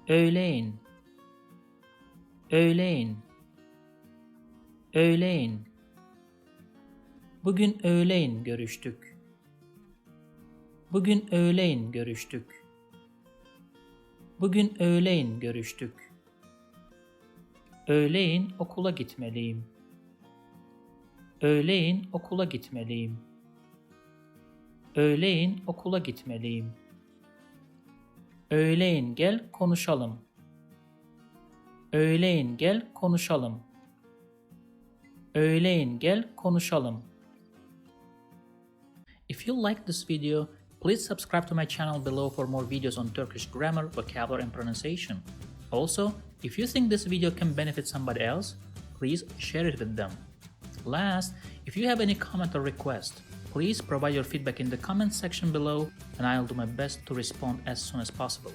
Öğleyin, öğleyin, öğleyin. Bugün öğleyin görüştük. Bugün öğleyin görüştük. Bugün öğleyin görüştük. Öğleyin okula gitmeliyim. Öğleyin okula gitmeliyim. Öğleyin okula gitmeliyim. Öğleyin gel konuşalım. Öğleyin gel konuşalım. Öğleyin gel konuşalım. If you like this video, please subscribe to my channel below for more videos on Turkish grammar, vocabulary and pronunciation. Also, if you think this video can benefit somebody else, please share it with them. Last, if you have any comment or request, please provide your feedback in the comment section below and I'll do my best to respond as soon as possible.